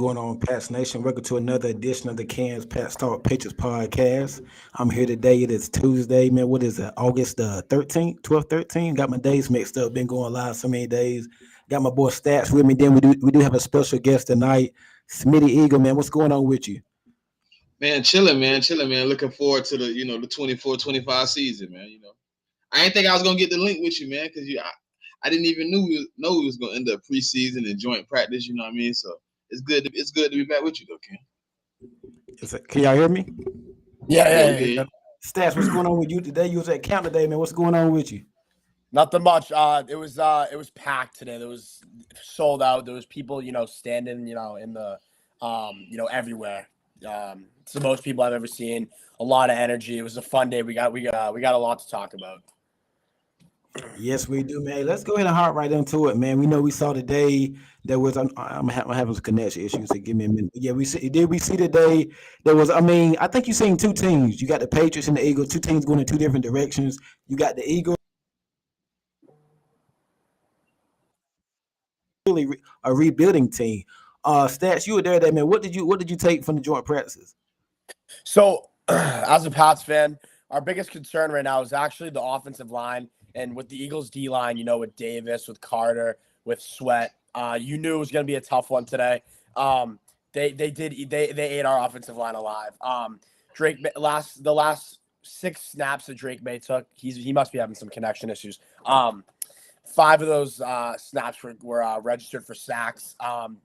going on, Pats Nation? Welcome to another edition of the Cans Pats Talk Pictures podcast. I'm here today. It is Tuesday, man. What is it? August the 13th, 12th, 13th. Got my days mixed up. Been going live so many days. Got my boy Stats with me. Then we do have a special guest tonight, SmittyEagle, man. What's going on with you? Man, chilling, man. Looking forward to the 24-25 season, man. I didn't think I was gonna get the link with you, man, because I didn't even know we was gonna end up preseason and joint practice. You know what I mean? So it's good to be back with you, though, Ken. Can y'all hear me? Yeah, Yeah. we can. Stats, what's going on with you today? You was at camp today, man. What's going on with you? Nothing much. It was packed today. There was sold out. There was people, standing, in the, everywhere. It's the most people I've ever seen. A lot of energy. It was a fun day. We got a lot to talk about. Yes, we do, man. Let's go ahead and hop right into it, man. We know we saw today there was I'm having some connection issues. So give me a minute. Yeah, we see today there was. I mean, I think you seen two teams. You got the Patriots and the Eagles. Two teams going in two different directions. You got the Eagles, really a rebuilding team. Stats, you were there, that man. What did you take from the joint practices? So, as a Pats fan, our biggest concern right now is actually the offensive line. And with the Eagles D line, with Davis, with Carter, with Sweat, you knew it was going to be a tough one today. They ate our offensive line alive. Drake the last 6 snaps that Drake May took, he must be having some connection issues. 5 of those snaps were registered for sacks.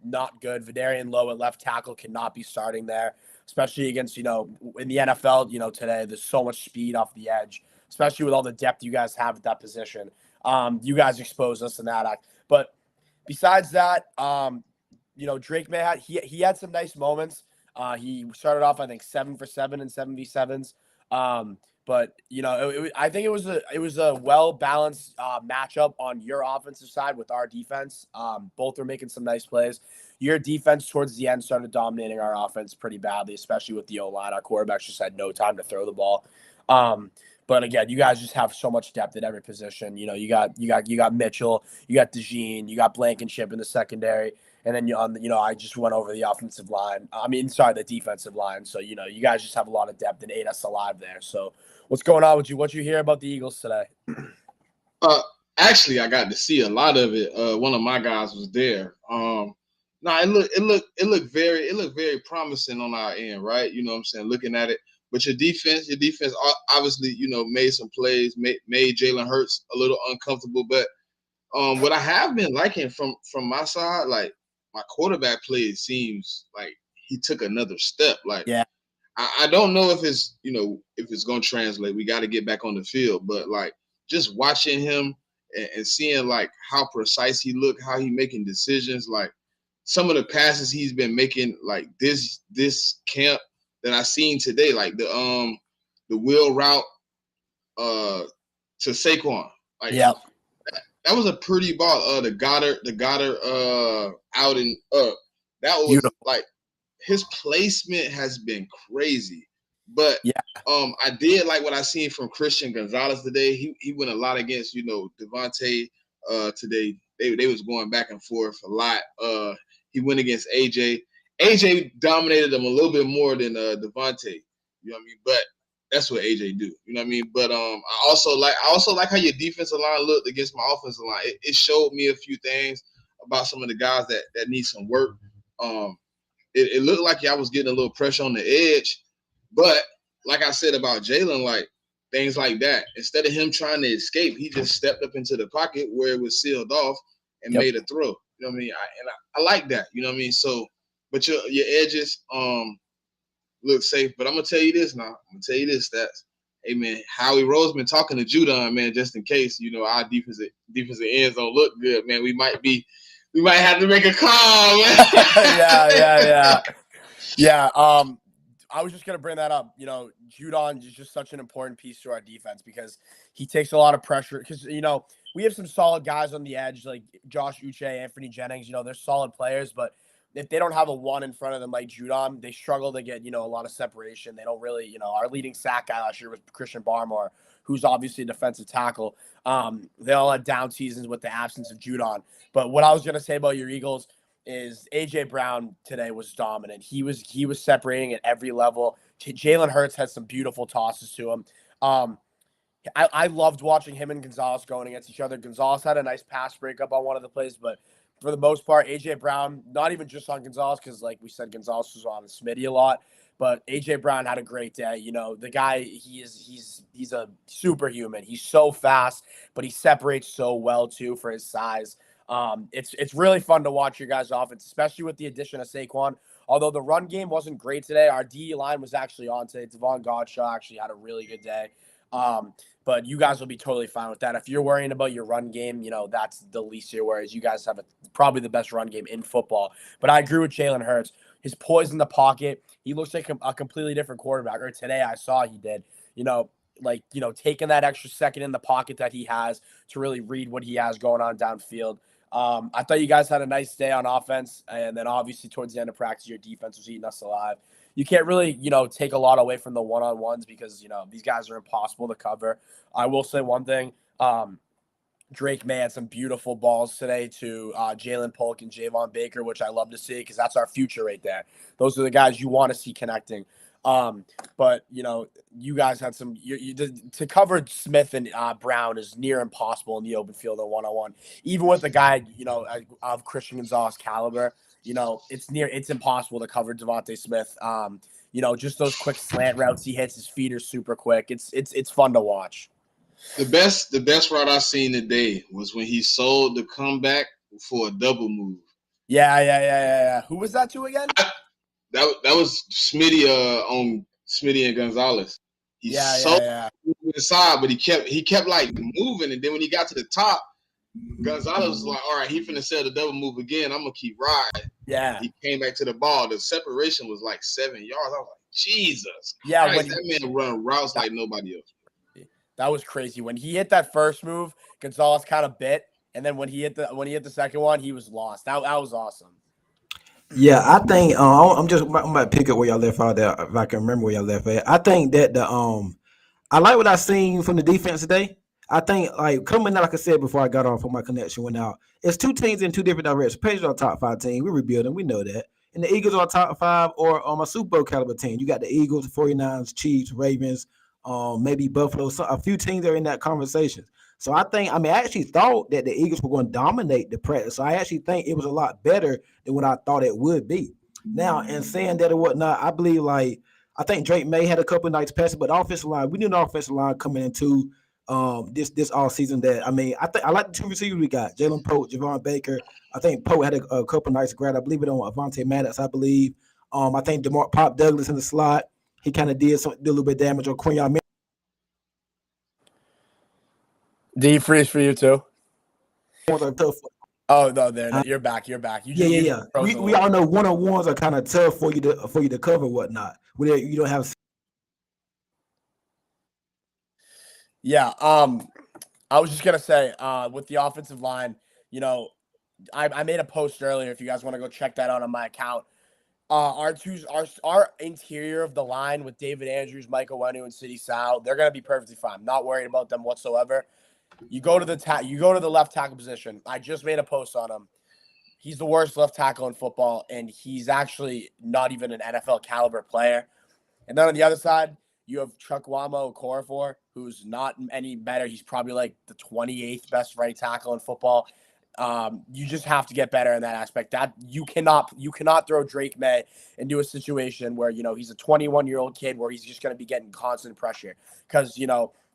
Not good. Vidarian Lowe at left tackle cannot be starting there, especially against, in the NFL, today, there's so much speed off the edge, especially with all the depth you guys have at that position. You guys exposed us in that act. But besides that, Drake May he had some nice moments. He started off, I think, 7 for 7 and 7v7s. But I think it was a well balanced matchup on your offensive side with our defense. Both are making some nice plays. Your defense towards the end started dominating our offense pretty badly, especially with the O-line. Our quarterbacks just had no time to throw the ball. But again, you guys just have so much depth at every position. You got Mitchell, you got DeJean, you got Blankenship in the secondary, and then I just went over the offensive line. The defensive line. So you guys just have a lot of depth and ate us alive there. So what's going on with you? What you hear about the Eagles today? Actually, I got to see a lot of it. One of my guys was there. It looked very promising on our end, right? You know what I'm saying? Looking at it. But your defense obviously, made some plays, made Jalen Hurts a little uncomfortable. But what I have been liking from my side, like my quarterback play, seems like he took another step. Like, Yeah. I don't know if it's going to translate. We got to get back on the field. But like just watching him and seeing like how precise he looked, how he making decisions, like some of the passes he's been making, like this camp that I seen today, like the wheel route to Saquon, like that was a pretty ball. The Goddard out and up. That was Beautiful. like his placement has been crazy. But I did like what I seen from Christian Gonzalez today. He went a lot against Devontae today. They was going back and forth a lot. He went against AJ. AJ dominated them a little bit more than Devontae. You know what I mean? But that's what AJ do. You know what I mean? But I also like how your defensive line looked against my offensive line. It showed me a few things about some of the guys that need some work. It looked like y'all was getting a little pressure on the edge, but like I said about Jalen, like things like that. Instead of him trying to escape, he just stepped up into the pocket where it was sealed off and made a throw. You know what I mean? I like that. You know what I mean? So, but your edges look safe. But I'm gonna tell you this now. I'm gonna tell you this, Stats. Hey man, Howie Rose been talking to Judon, man, just in case our defensive ends don't look good, man. We might have to make a call, man. Yeah. I was just gonna bring that up. Judon is just such an important piece to our defense because he takes a lot of pressure. Because we have some solid guys on the edge like Josh Uche, Anthony Jennings. They're solid players, but if they don't have a 1 in front of them like Judon, they struggle to get a lot of separation. They don't really our leading sack guy last year was Christian Barmore, who's obviously a defensive tackle. They all had down seasons with the absence of Judon. But what I was gonna say about your Eagles, is AJ Brown today was dominant. He was separating at every level. Jalen Hurts had some beautiful tosses to him. I loved watching him and Gonzalez going against each other. Gonzalez had a nice pass breakup on one of the plays, but for the most part, AJ Brown, not even just on Gonzalez, because like we said, Gonzalez was on Smitty a lot, but AJ Brown had a great day. You know, the guy, he's a superhuman. He's so fast, but he separates so well too for his size. It's really fun to watch your guys' offense, especially with the addition of Saquon. Although the run game wasn't great today, our D line was actually on today. Devon Godshaw actually had a really good day. But you guys will be totally fine with that. If you're worrying about your run game, you know, that's the least of your worries. You guys have probably the best run game in football. But I agree with Jalen Hurts. His poise in the pocket, he looks like a completely different quarterback. Or today I saw he did. Taking that extra second in the pocket that he has to really read what he has going on downfield. I thought you guys had a nice day on offense. And then obviously towards the end of practice, your defense was eating us alive. You can't really, take a lot away from the one-on-ones because, these guys are impossible to cover. I will say one thing. Drake May had some beautiful balls today to Jalen Polk and Javon Baker, which I love to see because that's our future right there. Those are the guys you want to see connecting. But, you guys had some to cover Smith and Brown is near impossible in the open field at one-on-one. Even with a guy, of Christian Gonzalez caliber, it's impossible to cover Devontae Smith. Just those quick slant routes he hits, his feet are super quick. It's fun to watch. The best route I seen today was when he sold the comeback for a double move. Yeah. Who was that to again? That was Smitty on Smitty and Gonzalez. He sold to the side, but he kept like moving, and then when he got to the top, Gonzalez was like, all right, he finna sell the double move again. I'm gonna keep riding. Yeah. He came back to the ball. The separation was like 7 yards. I was like, Jesus. Yeah, Christ, that man run routes like nobody else. That was crazy. When he hit that first move, Gonzalez kind of bit, and then when he hit the second one, he was lost. That was awesome. Yeah, I think I'm about to pick up where y'all left out there if I can remember where y'all left at. I think that I like what I seen from the defense today. I think like coming out, like I said before I got off when my connection went out, it's two teams in two different directions. Patriots are a top 5 team. We're rebuilding. We know that. And the Eagles are a top 5 or a Super Bowl caliber team. You got the Eagles, 49ers, Chiefs, Ravens, maybe Buffalo. So a few teams are in that conversation. So I actually thought that the Eagles were going to dominate the practice. So I actually think it was a lot better than what I thought it would be. Now, and saying that or whatnot, I believe I think Drake May had a couple of nights passing, but the offensive line, we knew the offensive line coming into this all season that I like the 2 receivers we got, Jalen Polk, Javon Baker. I think Polk had a couple of nights grad. I believe it on Avonte Maddox, I believe. I think Pop Douglas in the slot, he kind of did a little bit of damage on Quinion. D freeze for you too. Oh no, you're back. You're back. Yeah. We all know one-on-ones are kind of tough for you to cover whatnot. Where you don't have. Yeah. I was just gonna say, with the offensive line, I made a post earlier. If you guys want to go check that out on my account, our interior of the line with David Andrews, Michael Wenu, and City Sal, they're gonna be perfectly fine. I'm not worried about them whatsoever. You go to the left tackle position. I just made a post on him. He's the worst left tackle in football, and he's actually not even an NFL caliber player. And then on the other side, you have Chukwuma Okorafor, who's not any better. He's probably like the 28th best right tackle in football. You just have to get better in that aspect. That you cannot throw Drake May into a situation where he's a 21-year-old kid where he's just going to be getting constant pressure because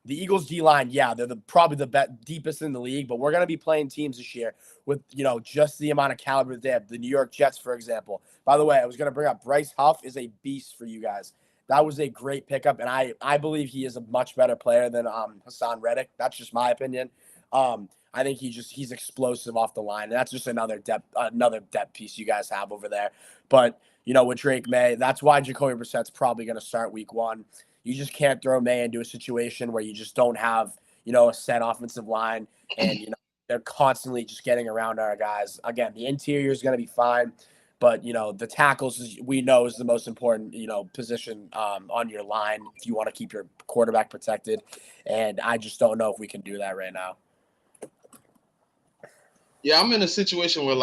the Eagles D-line, yeah, they're probably the deepest in the league, but we're going to be playing teams this year with, just the amount of caliber that they have. The New York Jets, for example. By the way, I was going to bring up Bryce Huff is a beast for you guys. That was a great pickup, and I believe he is a much better player than Hassan Reddick. That's just my opinion. I think he's explosive off the line, and that's just another depth piece you guys have over there. But, with Drake May, that's why Jacoby Brissett's probably going to start week 1. You just can't throw May into a situation where you just don't have, a set offensive line and, they're constantly just getting around our guys. Again, the interior is going to be fine, but, the tackles we know is the most important, position on your line if you want to keep your quarterback protected. And I just don't know if we can do that right now. Yeah, I'm in a situation where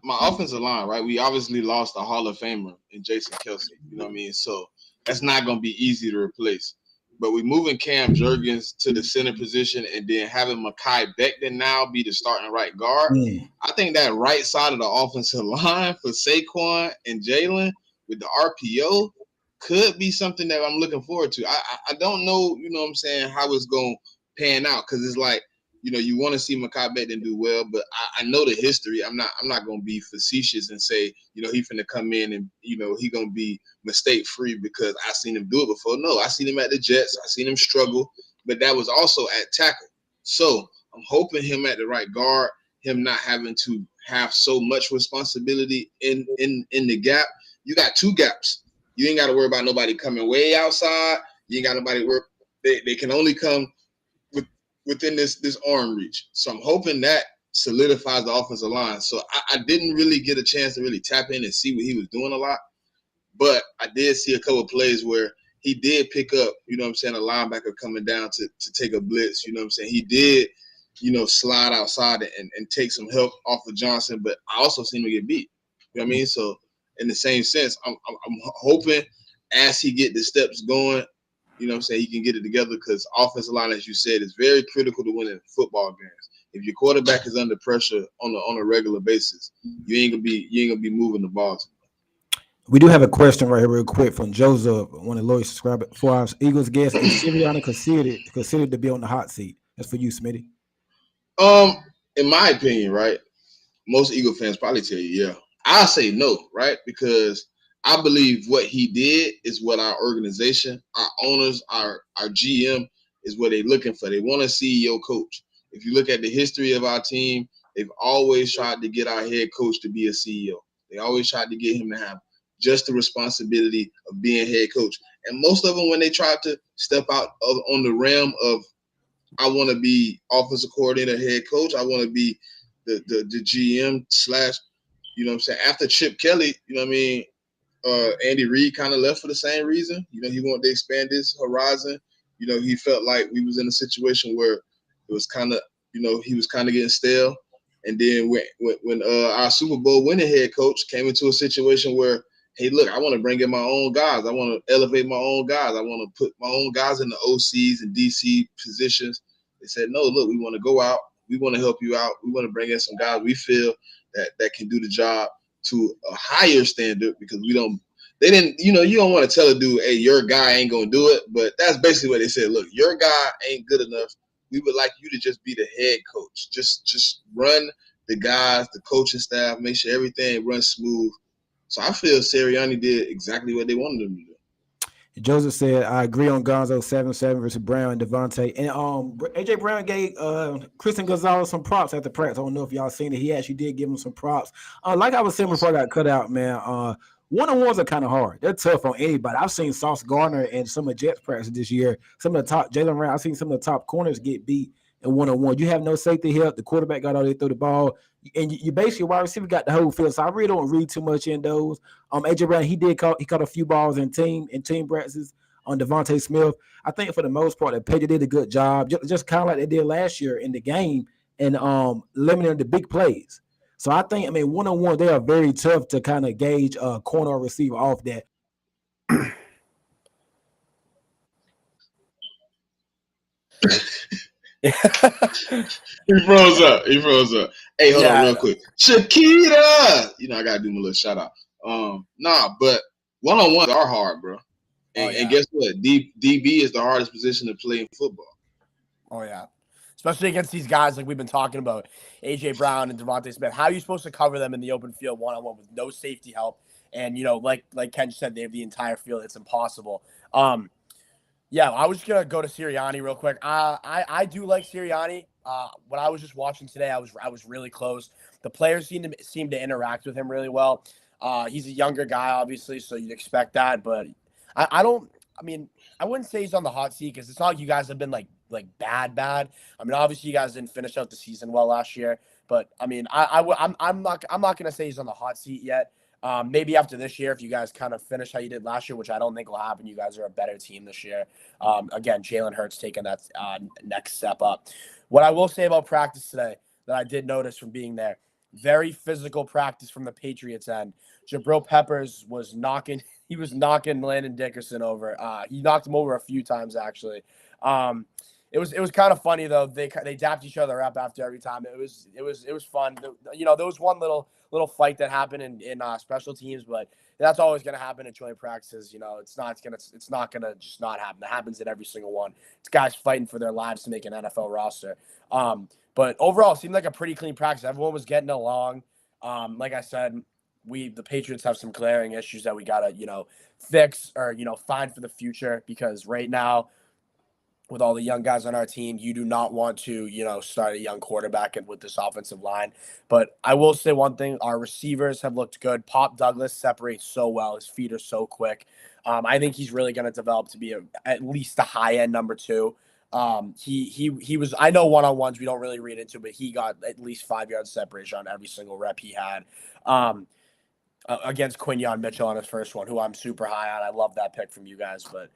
my offensive line, right? We obviously lost a Hall of Famer in Jason Kelsey. You know what I mean? So that's not going to be easy to replace. But we moving Cam Jurgens to the center position and then having Mekhi Becton now be the starting right guard. I think that right side of the offensive line for Saquon and Jalen with the RPO could be something that I'm looking forward to. I don't know, you know what I'm saying, how it's going to pan out because it's like, you know, you want to see Mekhi Becton do well, but I know the history. I'm not going to be facetious and say, you know, he finna come in and, you know, he going to be mistake free because I seen him do it before. No, I seen him at the Jets. I seen him struggle, but that was also at tackle. So I'm hoping him at the right guard, him not having to have so much responsibility in the gap. You got two gaps. You ain't got to worry about nobody coming way outside. You ain't got nobody work. They can only come within this arm reach. So I'm hoping that solidifies the offensive line. So I didn't really get a chance to really tap in and see what he was doing a lot. But I did see a couple of plays where he did pick up, you know what I'm saying, a linebacker coming down to take a blitz. You know what I'm saying? He did, you know, slide outside and take some help off of Johnson. But I also seen him get beat. You know what I mean? So in the same sense, I'm hoping as he get the steps going, you know what I'm saying, he can get it together because offensive line, as you said, is very critical to winning football games. If your quarterback is under pressure on a regular basis, you ain't gonna be moving the ball. We do have a question right here, real quick, from Joseph, one of the loyal subscribers. For our Eagles guest, is Sirianni considered to be on the hot seat? That's for you, Smitty. In my opinion, right, most Eagle fans probably tell you, yeah. I say no, right, because I believe what he did is what our organization, our owners, our GM is what they're looking for. They want a CEO coach. If you look at the history of our team, they've always tried to get our head coach to be a CEO. They always tried to get him to have just the responsibility of being head coach. And most of them, when they tried to step out on the realm of, I want to be offensive coordinator, head coach, I want to be the GM / you know what I'm saying, after Chip Kelly, you know what I mean, Andy Reid kind of left for the same reason. You know, he wanted to expand his horizon. You know, he felt like we was in a situation where it was kind of, you know, he was kind of getting stale. And then when our Super Bowl winning head coach came into a situation where, hey, look, I want to bring in my own guys. I want to elevate my own guys. I want to put my own guys in the OCs and DC positions. They said, no, look, we want to go out. We want to help you out. We want to bring in some guys we feel that can do the job to a higher standard because they didn't, you know, you don't want to tell a dude, hey, your guy ain't going to do it. But that's basically what they said. Look, your guy ain't good enough. We would like you to just be the head coach. Just run the guys, the coaching staff, make sure everything runs smooth. So I feel Sirianni did exactly what they wanted him to do. Joseph said, I agree on Gonzo 7-7 versus Brown and Devontae. And AJ Brown gave Christian Gonzalez some props at the practice. I don't know if y'all seen it. He actually did give him some props. Like I was saying before I got cut out, man, one-on-ones are kind of hard. They're tough on anybody. I've seen Sauce Gardner and some of Jets practice this year. Some of the top, Jalen Brown, I've seen some of the top corners get beat in one-on-one. You have no safety help. The quarterback got all they throw the ball. And you basically, wide receiver got the whole field. So I really don't read too much in those. AJ Brown, he caught a few balls in team practices on Devontae Smith. I think for the most part, the Patriots did a good job, just kind of like they did last year in the game and limiting the big plays. So I think, one-on-one, they are very tough to kind of gauge a corner or receiver off that. He froze up. Hey, hold on real quick. Shakita! You know, I got to do my little shout out. But one-on-ones are hard, bro. And guess what? DB is the hardest position to play in football. Oh, yeah. Especially against these guys like we've been talking about, A.J. Brown and Devontae Smith. How are you supposed to cover them in the open field one-on-one with no safety help? And, you know, like Ken said, they have the entire field. It's impossible. Yeah, I was just going to go to Sirianni real quick. I do like Sirianni. When I was just watching today, I was really close. The players seem to interact with him really well. He's a younger guy, obviously, so you'd expect that. But I wouldn't say he's on the hot seat because it's not like you guys have been like bad. I mean, obviously you guys didn't finish out the season well last year, but I mean, I'm not going to say he's on the hot seat yet. Maybe after this year, if you guys kind of finish how you did last year, which I don't think will happen, you guys are a better team this year. Again, Jalen Hurts taking that next step up. What I will say about practice today that I did notice from being there, very physical practice from the Patriots end. Jabril Peppers was knocking Landon Dickerson over. He knocked him over a few times actually. It was kind of funny though. They dapped each other up after every time. It was fun. There was one little fight that happened in special teams, but that's always going to happen in joint practices. It's not gonna just not happen. That happens in every single one. It's guys fighting for their lives to make an NFL roster. But overall, it seemed like a pretty clean practice. Everyone was getting along. Like I said, the Patriots have some glaring issues that we gotta fix or find for the future, because right now, with all the young guys on our team, you do not want to, start a young quarterback with this offensive line. But I will say one thing: our receivers have looked good. Pop Douglas separates so well; his feet are so quick. I think he's really going to develop to be at least a high end number 2. He was. I know one-on-ones we don't really read into, but he got at least 5 yards separation on every single rep he had. Against Quinyon Mitchell on his first one, who I'm super high on. I love that pick from you guys, but.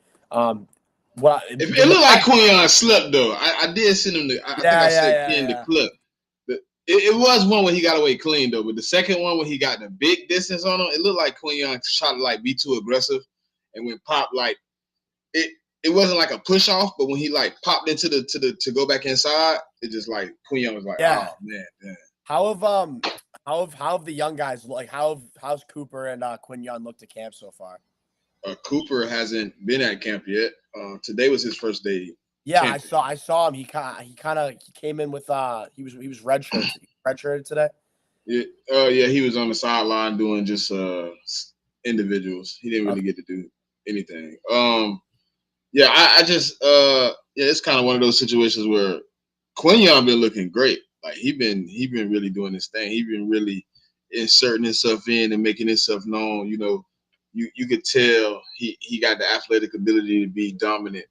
It looked like Quinyon slept though. I did send him I think I said in the clip. It was one where he got away clean though, but the second one when he got the big distance on him, it looked like Quinyon shot to like be too aggressive, and when Pop like it wasn't like a push off, but when he like popped into to go back inside, it just like Quinyon was like, oh man, damn. How have the young guys how's Cooper and Quinyon looked at camp so far? Cooper hasn't been at camp yet. Today was his first day. Yeah, camping. I saw him. He came in with he was redshirted today. Yeah, he was on the sideline doing just individuals. He didn't really get to do anything. Yeah, I just it's kind of one of those situations where Quinyon been looking great. Like he been really doing his thing. He been really inserting himself in and making himself known. You could tell he got the athletic ability to be dominant.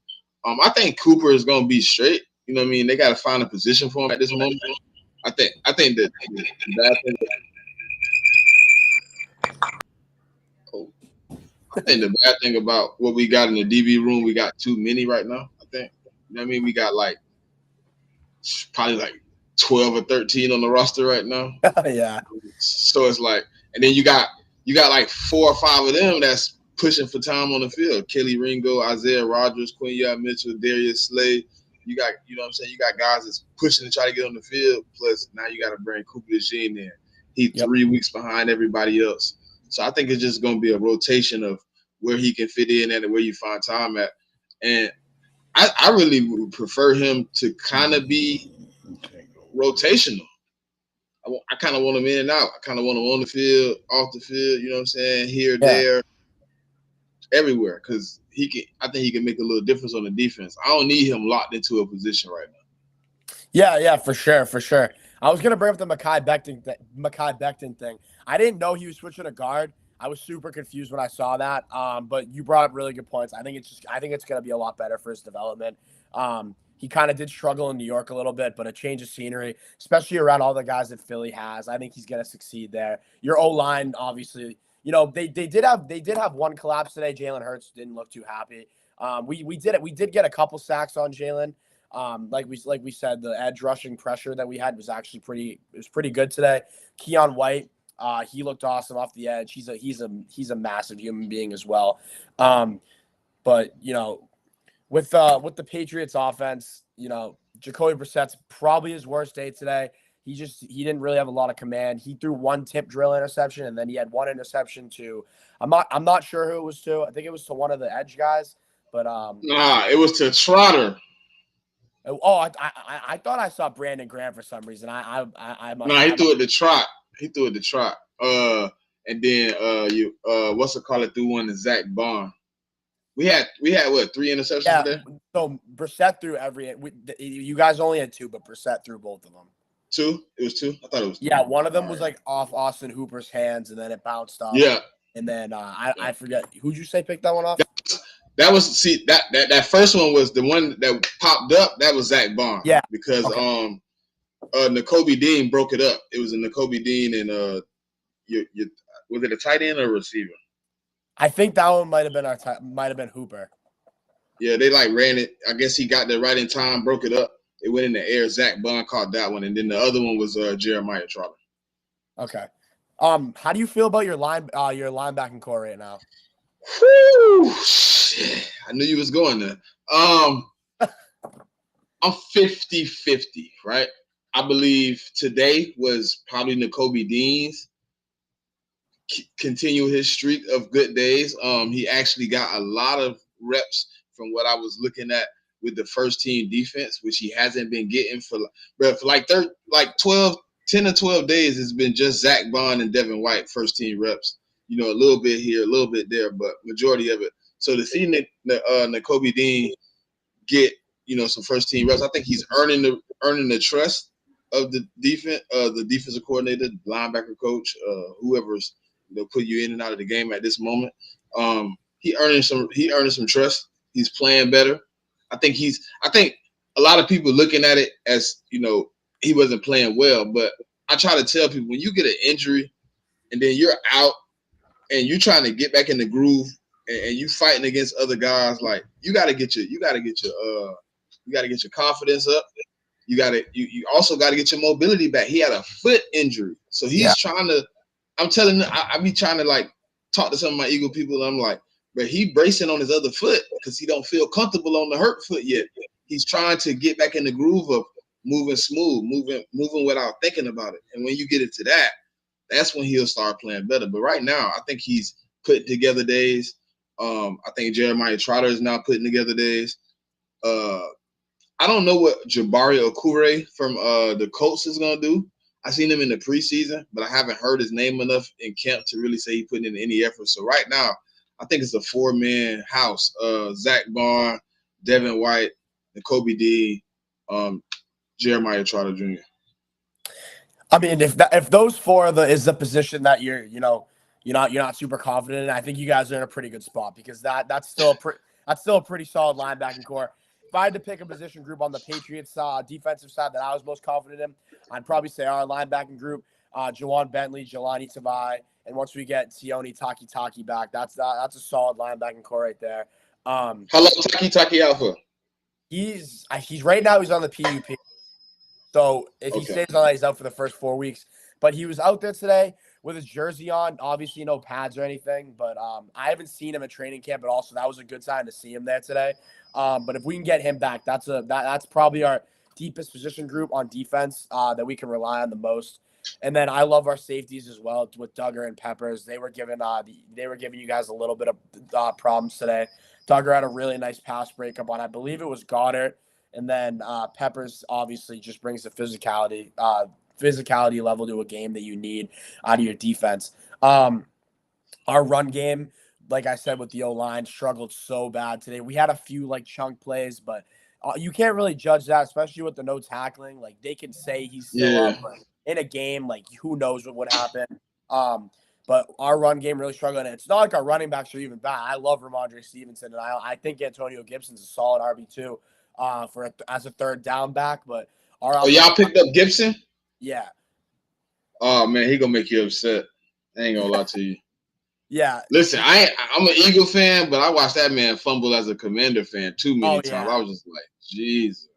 I think Cooper is going to be straight. You know what I mean? They got to find a position for him at this moment. I think that the bad thing. I think the bad thing about what we got in the DB room, we got too many right now. I think. You know what I mean? We got probably 12 or 13 on the roster right now. Yeah. So it's like, and then you got like 4 or 5 of them that's pushing for time on the field. Kelly Ringo, Isaiah Rodgers, Quinyon Mitchell, Darius Slay. You got, what I'm saying? You got guys that's pushing to try to get on the field. Plus, now you got to bring Cooper DeJean in. He's 3 weeks behind everybody else. So I think it's just going to be a rotation of where he can fit in at and where you find time at. And I really would prefer him to kind of be rotational. I kind of want him in and out. I kind of want him on the field, off the field, you know what I'm saying, here, there, everywhere, because I think he can make a little difference on the defense. I don't need him locked into a position right now. Yeah, for sure. I was gonna bring up the Mekhi Becton thing. I didn't know he was switching to guard. I was super confused when I saw that. But you brought up really good points. I think it's gonna be a lot better for his development. He kind of did struggle in New York a little bit, but a change of scenery, especially around all the guys that Philly has, I think he's going to succeed there. Your O-line, obviously, they did have one collapse today. Jalen Hurts didn't look too happy. We did get a couple sacks on Jalen. Like we said, the edge rushing pressure that we had was actually pretty good today. Keon White, he looked awesome off the edge. He's a massive human being as well. But with the Patriots offense, Jacoby Brissett's probably his worst day today. He didn't really have a lot of command. He threw one tip drill interception, and then he had one interception to I'm not sure who it was to. I think it was to one of the edge guys, but it was to Trotter. Oh, I thought I saw Brandon Graham for some reason. He threw it to Trot. And then threw one to Zach Bond. We had what, 3 interceptions today? So Brissett threw you guys only had 2, but Brissett threw both of them. 2? It was 2? I thought it was 3. Yeah, one of them was off Austin Hooper's hands, and then it bounced off. Yeah. And then I forget, who'd you say picked that one off? That was that first one was the one that popped up. That was Zach Bond. Yeah. Because N'Kobe Dean broke it up. It was a N'Kobe Dean and was it a tight end or a receiver? I think that one might have been Hooper. Yeah, they ran it. I guess he got there right in time, broke it up. It went in the air. Zach Bond caught that one, and then the other one was Jeremiah Trotter. Okay. How do you feel about your linebacking core right now? Whew, shit. I knew you was going there. I'm 50-50, right? I believe today was probably Nakobe Dean's continue his streak of good days. He actually got a lot of reps from what I was looking at with the first team defense, which he hasn't been getting for like 10 or 12 days. It's been just Zach Bond and Devin White first team reps. You know, a little bit here, a little bit there, but majority of it. So to see Nakobe Dean get, you know, some first team reps, I think he's earning the trust of the defensive coordinator, linebacker coach, whoever's, you know, put you in and out of the game at this moment. He earning some trust. He's playing better. I think a lot of people looking at it as, you know, he wasn't playing well, but I try to tell people, when you get an injury and then you're out and you're trying to get back in the groove and you fighting against other guys, like you gotta get your confidence up. You also got to get your mobility back. He had a foot injury, so he's trying to. I'm telling you, I be trying to like talk to some of my Eagle people. And I'm like, but he bracing on his other foot because he don't feel comfortable on the hurt foot yet. He's trying to get back in the groove of moving smooth, moving without thinking about it. And when you get into that, that's when he'll start playing better. But right now, I think he's putting together days. I think Jeremiah Trotter is now putting together days. I don't know what Jabari Okure from the Colts is gonna do. I seen him in the preseason, but I haven't heard his name enough in camp to really say he put in any effort. So right now, I think it's a 4-man house. Zach Barn, Devin White, and Kobe D, Jeremiah Trotter Jr. I mean, if those four is the position that you're not super confident in, I think you guys are in a pretty good spot, because that's still a pretty solid linebacking core. If I had to pick a position group on the Patriots defensive side that I was most confident in, I'd probably say our linebacking group, Jawan Bentley, Jelani Tavai, and once we get Sione Taki back, that's a solid linebacking core right there. How long Taki out for? He's right now he's on the PUP. So if he stays on that, he's out for the first 4 weeks. But he was out there today with his jersey on. Obviously, no pads or anything. But I haven't seen him at training camp at all, so that was a good sign to see him there today. But if we can get him back, that's probably our deepest position group on defense that we can rely on the most. And then I love our safeties as well with Duggar and Peppers. They were giving you guys a little bit of problems today. Duggar had a really nice pass breakup on, I believe it was Goddard. And then Peppers obviously just brings the physicality level to a game that you need out of your defense. Our run game, like I said, with the O-line, struggled so bad today. We had a few like chunk plays, but you can't really judge that, especially with the no tackling. Like they can say he's still up, but in a game, like who knows what would happen. But our run game really struggled, and it's not like our running backs are even bad. I love Ramondre Stevenson, and I think Antonio Gibson's a solid RB2 as a third down back. But y'all picked up Gibson? Yeah. Oh man, he gonna make you upset. I ain't gonna lie to you. Yeah. Listen, I'm an Eagle fan, but I watched that man fumble as a Commander fan too many times. I was just like, Jesus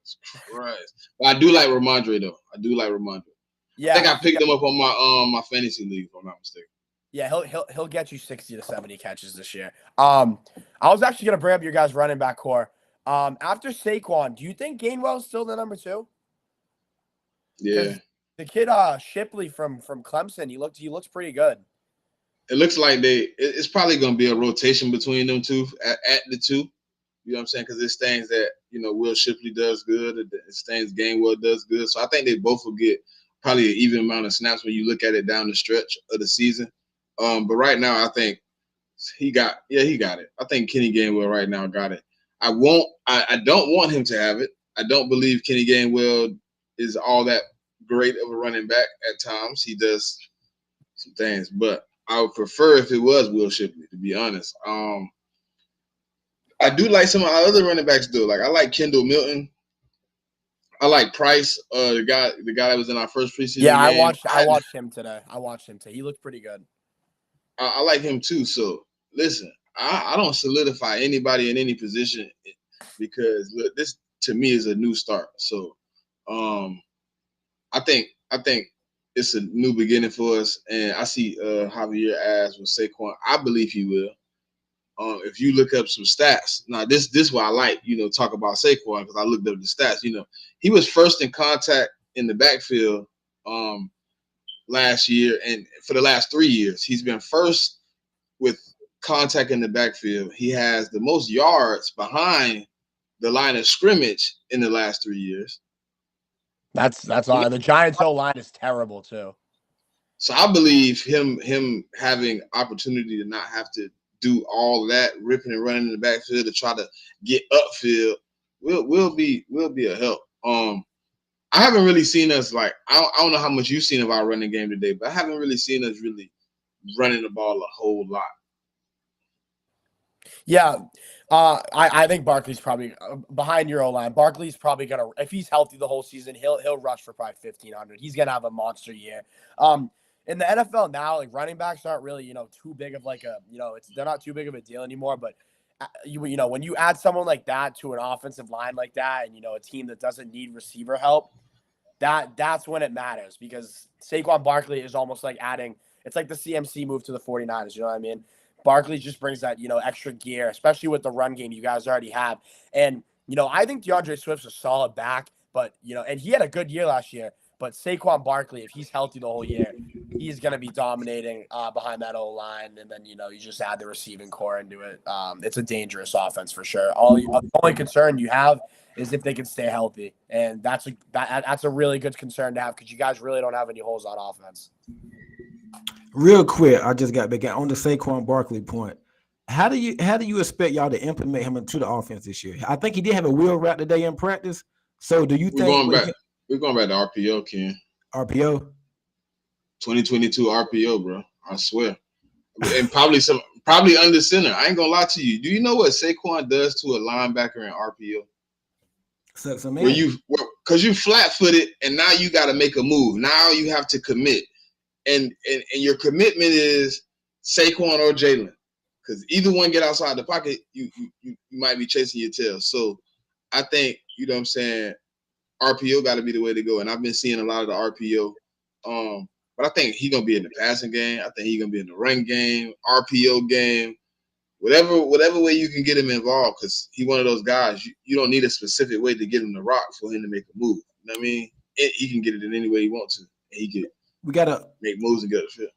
Christ. But I do like Ramondre though. Yeah. I think I picked him up on my fantasy league, if I'm not mistaken. Yeah, he'll get you 60 to 70 catches this year. I was actually gonna bring up your guys' running back core. After Saquon, do you think Gainwell's still the number 2? Yeah. The kid Shipley from Clemson, he looks pretty good. It looks like it's probably gonna be a rotation between them two at the 2. You know what I'm saying? Because it's things that, you know, Will Shipley does good, it's things Gainwell does good. So I think they both will get probably an even amount of snaps when you look at it down the stretch of the season. But right now, I think he got it. I think Kenny Gainwell right now got it. I don't want him to have it. I don't believe Kenny Gainwell is all that great of a running back at times. He does some things, but I would prefer if it was Will Shipley, to be honest. I do like some of our other running backs though. Like I like Kendall Milton. I like Price, the guy that was in our first preseason game. I watched him today. He looked pretty good. I like him too. So listen, I don't solidify anybody in any position because look, this to me is a new start. So I think it's a new beginning for us. And I see Javier as with Saquon. I believe he will. If you look up some stats, now this is why I like, talk about Saquon, because I looked up the stats. He was first in contact in the backfield last year, and for the last 3 years, he's been first with contact in the backfield. He has the most yards behind the line of scrimmage in the last 3 years. That's all. The Giants' O-line is terrible too. So I believe him having opportunity to not have to do all that ripping and running in the backfield to try to get upfield will be a help. I haven't really seen us I don't know how much you've seen of our running game today, but I haven't really seen us really running the ball a whole lot. Yeah, I think Barkley's probably behind your O-line. Barkley's probably gonna, if he's healthy the whole season, he'll rush for probably 1,500. He's gonna have a monster year. In the NFL now, running backs aren't really too big of they're not too big of a deal anymore. But when you add someone like that to an offensive line like that, and a team that doesn't need receiver help, that's when it matters, because Saquon Barkley is almost like adding. It's like the CMC move to the 49ers. You know what I mean? Barkley just brings that, extra gear, especially with the run game you guys already have. And, I think DeAndre Swift's a solid back, but, and he had a good year last year. But Saquon Barkley, if he's healthy the whole year, he's going to be dominating behind that O-line. And then, you just add the receiving core into it. It's a dangerous offense for sure. The only concern you have is if they can stay healthy. And that's a really good concern to have, because you guys really don't have any holes on offense. Real quick, I just got back on the Saquon Barkley point. How do you expect y'all to implement him into the offense this year? I think he did have a wheel route today in practice. So do you think we're going back to RPO, Ken? RPO? 2022 RPO, bro. I swear. And probably under center. I ain't gonna lie to you. Do you know what Saquon does to a linebacker in RPO? Sucks him in. Because you flat-footed, and now you got to make a move. Now you have to commit. And your commitment is Saquon or Jalen, because either one get outside the pocket, you might be chasing your tail. So I think, what I'm saying, RPO got to be the way to go. And I've been seeing a lot of the RPO. But I think he's going to be in the passing game. I think he's going to be in the run game, RPO game, whatever way you can get him involved, because he's one of those guys. You don't need a specific way to get him to rock for him to make a move. You know what I mean? He can get it in any way he wants to. And he can make moves and get it fit.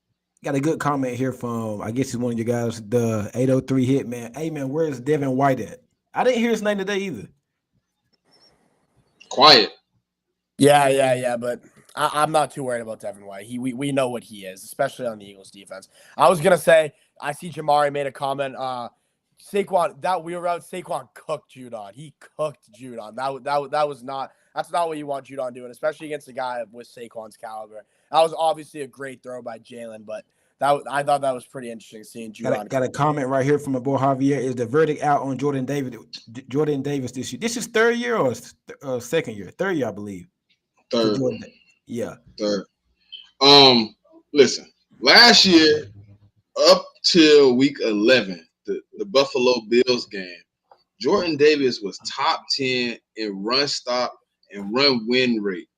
Got a good comment here from, I guess he's one of you guys, the 803 hit man. Hey man, where's Devin White at? I didn't hear his name today either. Quiet. Yeah, but I'm not too worried about Devin White. We know what he is, especially on the Eagles defense. I was gonna say, I see Jamari made a comment. Saquon, that wheel route, Saquon cooked Judon. He cooked Judon. That's not what you want Judon doing, especially against a guy with Saquon's caliber. That was obviously a great throw by Jalen, but I thought that was pretty interesting seeing Judon. Got a comment right here from my boy Javier. Is the verdict out on Jordan Davis this year? This is third year or second year? Third year, I believe. Third. Yeah. Third. Listen, last year up till week 11, the Buffalo Bills game, Jordan Davis was top 10 in run stop and run win rate.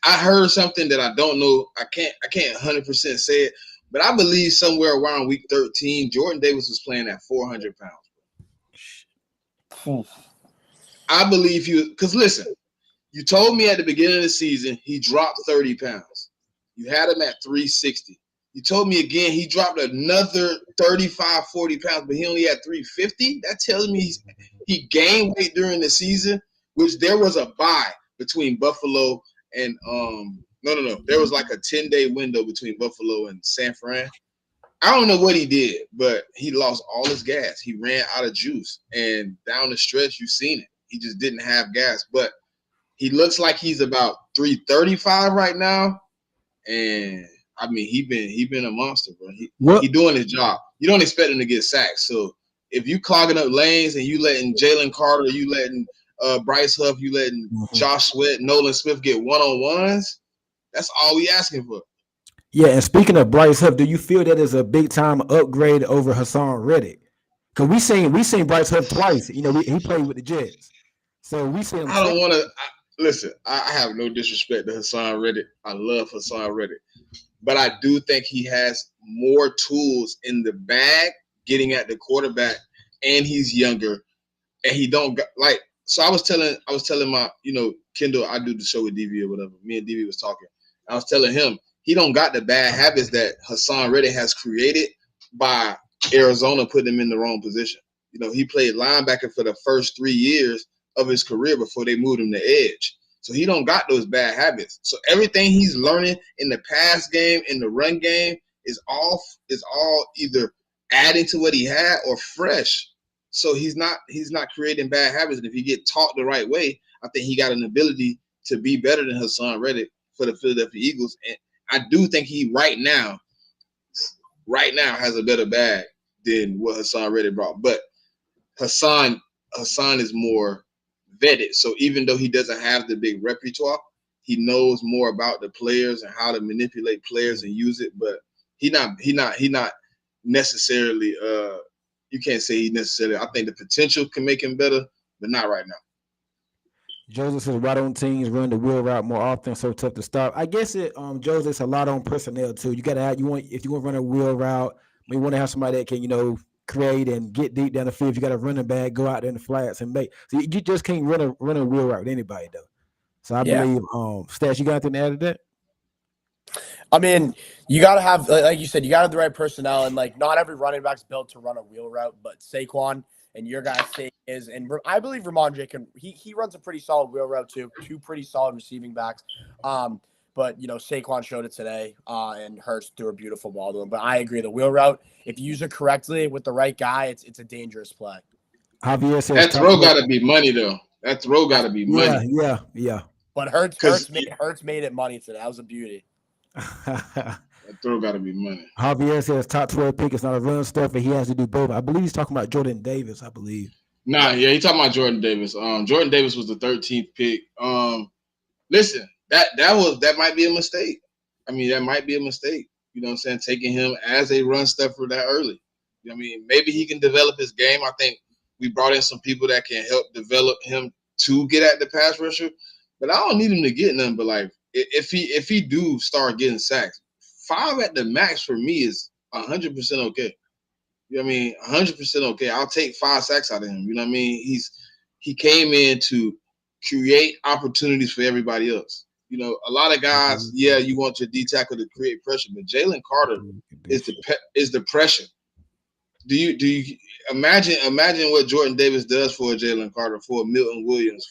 I heard something that I don't know. I can't 100% say it, but I believe somewhere around week 13, Jordan Davis was playing at 400 pounds. I believe because listen, you told me at the beginning of the season he dropped 30 pounds. You had him at 360. You told me again he dropped another 35, 40 pounds, but he only had 350. That tells me he gained weight during the season, which there was a bye between Buffalo and no. There was like a 10-day window between Buffalo and San Fran. I don't know what he did, but he lost all his gas. He ran out of juice, and down the stretch, you've seen it. He just didn't have gas, but he looks like he's about 335 right now, and I mean he been a monster, bro. He doing his job. You don't expect him to get sacked, so if you clogging up lanes and you letting Jalen Carter, you letting Bryce Huff, you letting Josh Sweat, Nolan Smith get one-on-ones, that's all we asking for. Yeah, and speaking of Bryce Huff, do you feel that is a big time upgrade over Hassan Reddick? Because we seen Bryce Huff twice. He played with the Jets, so we seen him. I don't want to. listen, I have no disrespect to Hassan Reddick. I love Hassan Reddick. But I do think he has more tools in the bag getting at the quarterback, and he's younger, and he don't got, like. So I was telling my, Kendall, I do the show with DV or whatever. Me and DV was talking. I was telling him he don't got the bad habits that Hassan Reddick has created by Arizona putting him in the wrong position. He played linebacker for the first 3 years of his career before they moved him to edge. So he don't got those bad habits. So everything he's learning in the pass game, in the run game, is all either adding to what he had or fresh. So he's not creating bad habits. And if he get taught the right way, I think he got an ability to be better than Hassan Reddick for the Philadelphia Eagles. And I do think he right now has a better bag than what Hassan Reddick brought. But Hassan is more vetted. So even though he doesn't have the big repertoire, he knows more about the players and how to manipulate players and use it. But he not necessarily. You can't say he necessarily. I think the potential can make him better, but not right now. Joseph says right on teams run the wheel route more often, so tough to stop. I guess Joseph, it's a lot on personnel too. You gotta have, if you want to run a wheel route, you want to have somebody that can, create and get deep down the field. You got to run the bag, go out there in the flats and make. So you just can't run a wheel route with anybody though. So I believe Stats, you got anything to add to that? I mean, you got to have, like you said, you got to have the right personnel, and like not every running back's built to run a wheel route, but Saquon and your guy's sake is, and I believe Ramondre he runs a pretty solid wheel route too, two pretty solid receiving backs. But Saquon showed it today, and Hurts threw a beautiful ball to him. But I agree, the wheel route, if you use it correctly with the right guy, it's a dangerous play. Javier says that throw got to be money though. That throw got to be money. Yeah. But Hurts made it money today. That was a beauty. That throw got to be money. Javier says top 12 pick is not a run stuff, and he has to do both. I believe he's talking about Jordan Davis. I believe. Nah, yeah, he's talking about Jordan Davis. Jordan Davis was the 13th pick. Listen, that might be a mistake. I mean, that might be a mistake. You know what I'm saying? Taking him as a run stuffer that early. You know what I mean? Maybe he can develop his game. I think we brought in some people that can help develop him to get at the pass rusher. But I don't need him to get none. But like, if he do start getting sacks, 5 at the max for me is 100% okay. You know what I mean? 100% okay. I'll take 5 sacks out of him. You know what I mean? He came in to create opportunities for everybody else. A lot of guys, you want your D tackle to create pressure, but Jalen Carter is the pressure. Do you imagine what Jordan Davis does for Jalen Carter, for Milton Williams,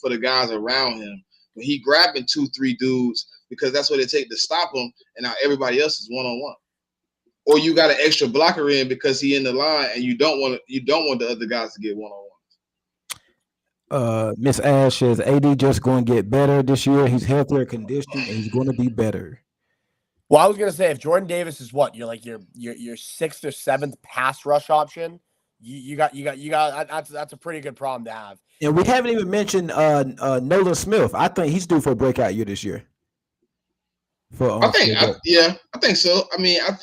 for the guys around him? When he grabbing 2-3 dudes because that's what it takes to stop him, and now everybody else is one-on-one. Or you got an extra blocker in because he in the line, and you don't want the other guys to get one-on-one. Miss Ash says AD just going to get better this year. He's healthier, conditioned, and he's going to be better. Well, I was gonna say if Jordan Davis is what your 6th or 7th pass rush option, you got that's a pretty good problem to have. And we haven't even mentioned Nolan Smith. I think he's due for a breakout year this year. I think so. I mean, I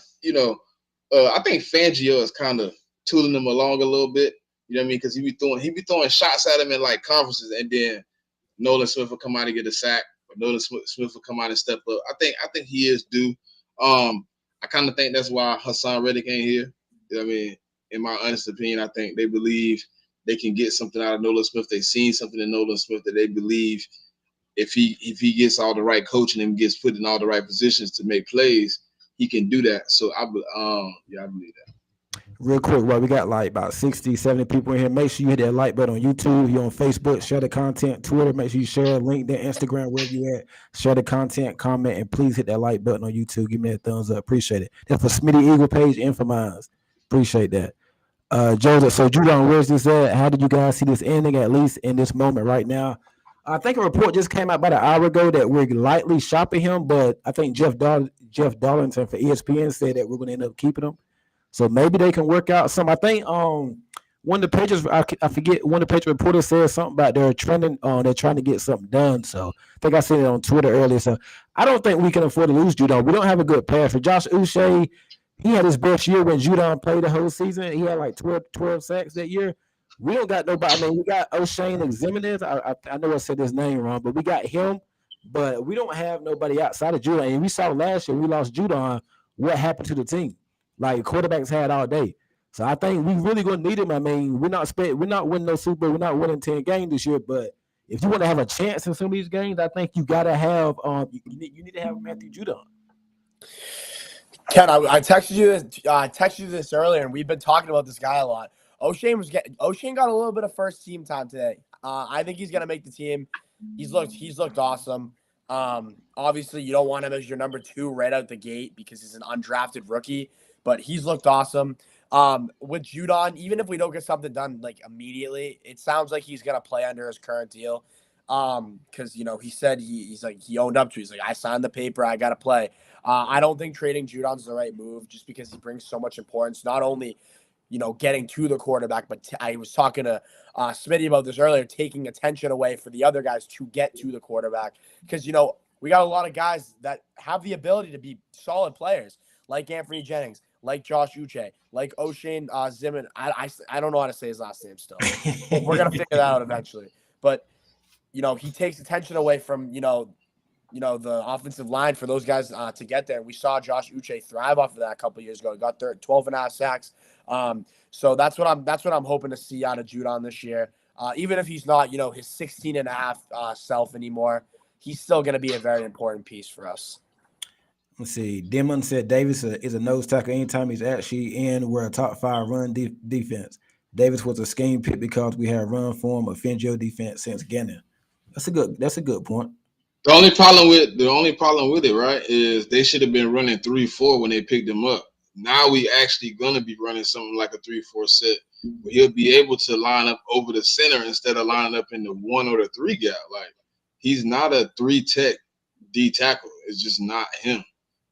think Fangio is kind of tooling him along a little bit. You know what I mean? Because he be throwing shots at him in like conferences, and then Nolan Smith will come out and get a sack, or Nolan Smith will come out and step up. I think he is due. I kind of think that's why Hassan Reddick ain't here. You know what I mean? In my honest opinion, I think they believe they can get something out of Nolan Smith. They've seen something in Nolan Smith that they believe if he gets all the right coaching and gets put in all the right positions to make plays, he can do that. So I believe that. Real quick, well, we got like about 60, 70 people in here. Make sure you hit that like button on YouTube. You're on Facebook, share the content. Twitter, make sure you share. LinkedIn, Instagram, wherever you at. Share the content, comment, and please hit that like button on YouTube. Give me a thumbs up. Appreciate it. That's for SmittyEagle page and for mine. Appreciate that. Joseph, so Judon, where's this at? How did you guys see this ending, at least in this moment right now? I think a report just came out about an hour ago that we're lightly shopping him, but I think Jeff Darlington for ESPN said that we're going to end up keeping him. So maybe they can work out some. I think one of the pages, I forget, one of the page reporters said something about they're trying to get something done. So I think I said it on Twitter earlier. So I don't think we can afford to lose Judon. We don't have a good pass for Josh Uche. He had his best year when Judon played the whole season. He had like 12 sacks that year. We don't got nobody. I mean, we got O'Shane Ximines. I know I said his name wrong, but we got him. But we don't have nobody outside of Judon. And we saw last year we lost Judon. What happened to the team? Like quarterbacks had all day. So I think we really gonna need him. I mean, we're not winning no Super Bowl. We're not winning 10 games this year. But if you want to have a chance in some of these games, I think you gotta have you need to have Matthew Judon. Ken, I texted you this. I texted you this earlier, and we've been talking about this guy a lot. O'Shane got a little bit of first team time today. I think he's gonna make the team. He's looked awesome. Obviously, you don't want him as your number 2 right out the gate because he's an undrafted rookie, but he's looked awesome. With Judon, even if we don't get something done like immediately, it sounds like he's gonna play under his current deal. Because he said he owned up to. He's like, I signed the paper, I gotta play. I don't think trading Judon's the right move, just because he brings so much importance. Not only getting to the quarterback, but I was talking to Smitty about this earlier, taking attention away for the other guys to get to the quarterback. Because, we got a lot of guys that have the ability to be solid players, like Anthony Jennings, like Josh Uche, like O'Shane Zimin. I don't know how to say his last name still. We're going to figure that out eventually. But, he takes attention away from, the offensive line for those guys to get there. We saw Josh Uche thrive off of that a couple of years ago. He got 12.5 sacks. So that's what I'm hoping to see out of Judon this year. Even if he's not, his 16.5 self anymore, he's still going to be a very important piece for us. Let's see. Demon said Davis is a nose tackle anytime he's actually in. We're a top 5 run defense. Davis was a scheme pick because we had run form of Fangio defense since Gannon. That's a good point. The only problem with it, right, is they should have been running 3-4 when they picked him up. Now we actually gonna be running something like a 3-4 set where he'll be able to line up over the center instead of lining up in the 1 or the 3 gap. Like, he's not a 3 tech D tackle. It's just not him.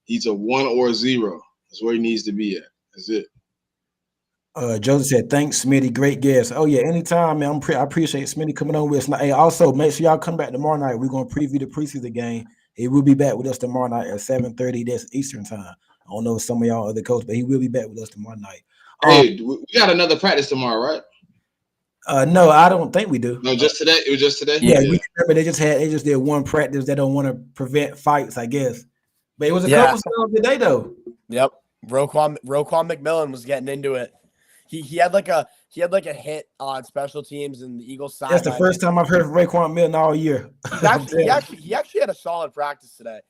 He's a 1 or 0. That's where he needs to be at. That's it. Joseph said, thanks, Smitty. Great guest. Oh, yeah, anytime, man. I appreciate Smitty coming on with us. Hey, also, make sure y'all come back tomorrow night. We're going to preview the preseason game. He will be back with us tomorrow night at 7:30. That's Eastern time. I don't know if some of y'all other coaches, but he will be back with us tomorrow night. Hey, we got another practice tomorrow, right? No, I don't think we do. No, just today. It was just today. Yeah. We remember they just did one practice. They don't want to prevent fights, I guess. But it was a couple times today, though. Yep, Roquan McMillan was getting into it. He had like a hit on special teams and the Eagles side. That's the first time I've heard of Roquan McMillan all year. He actually had a solid practice today.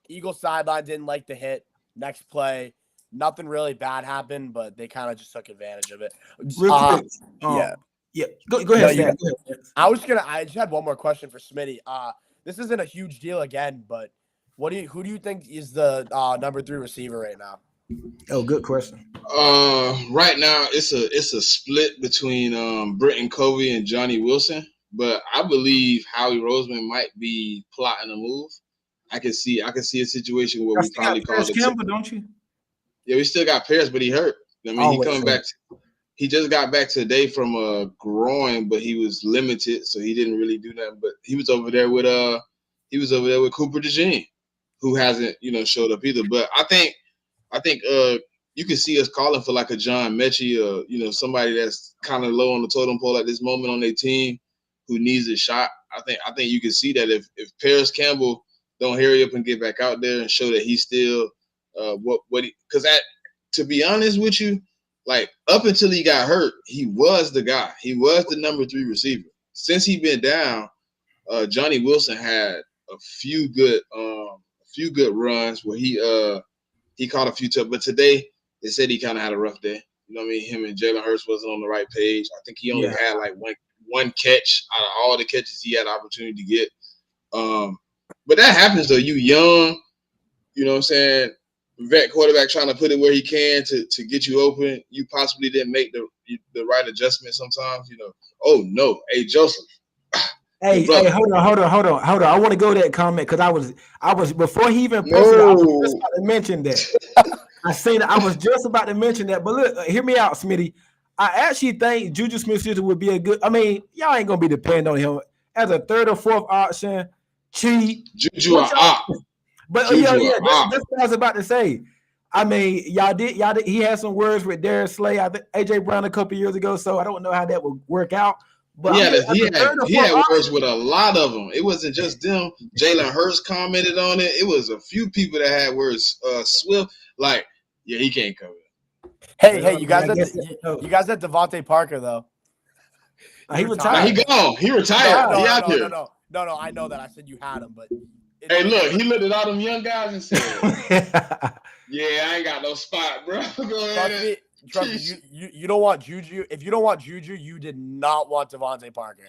Eagles sideline didn't like the hit. Next play, nothing really bad happened, but they kind of just took advantage of it. Real quick. Yeah. Go ahead. No, I just had one more question for Smitty. This isn't a huge deal again, but who do you think is the number 3 receiver right now? Oh, good question. Right now it's a split between Britton Covey and Johnny Wilson, but I believe Howie Roseman might be plotting a move. I can see a situation where we probably call it Campbell, don't you? Yeah, we still got Paris, but he hurt. I mean, he coming back. He just got back today from a groin, but he was limited, so he didn't really do nothing. But he was over there with Cooper DeJean, who hasn't showed up either. But I think you can see us calling for like a John Mechie, somebody that's kind of low on the totem pole at this moment on their team who needs a shot. I think you can see that if Paris Campbell don't hurry up and get back out there and show that he's still because to be honest with you, like up until he got hurt, he was the guy. He was the number 3 receiver. Since he been down, Johnny Wilson had a few good runs where he caught a few touchdowns, but today they said he kind of had a rough day. You know what I mean? Him and Jalen Hurts wasn't on the right page. I think he only had like one catch out of all the catches he had opportunity to get. But that happens though. You young, you know what I'm saying? Vet quarterback trying to put it where he can to get you open. You possibly didn't make the right adjustment sometimes. Oh no, hey Joseph. Hey, hold on. I want to go to that comment because I was before he even posted it, I was just about to mention that. I was just about to mention that. But look, hear me out, Smitty. I actually think Juju Smith-Schuster would be a good. I mean, y'all ain't gonna be dependent on him as a 3rd or 4th option. Cheap. Juju But that's what I was about to say. I mean, y'all did. He had some words with Darius Slay, I think AJ Brown a couple years ago. So I don't know how that would work out. But I'm just, he had words with a lot of them. It wasn't just them. Jalen Hurts commented on it. It was a few people that had words. Swift, like, yeah, he can't cover it. Hey, you guys had Devontae Parker though. He retired. He gone. He retired. No, he out here. No. I know that. I said you had him, but hey, look, he looked at all them young guys and said, "Yeah, I ain't got no spot, bro. Go ahead." Trust me, you don't want Juju. If you don't want Juju, you did not want Devontae Parker.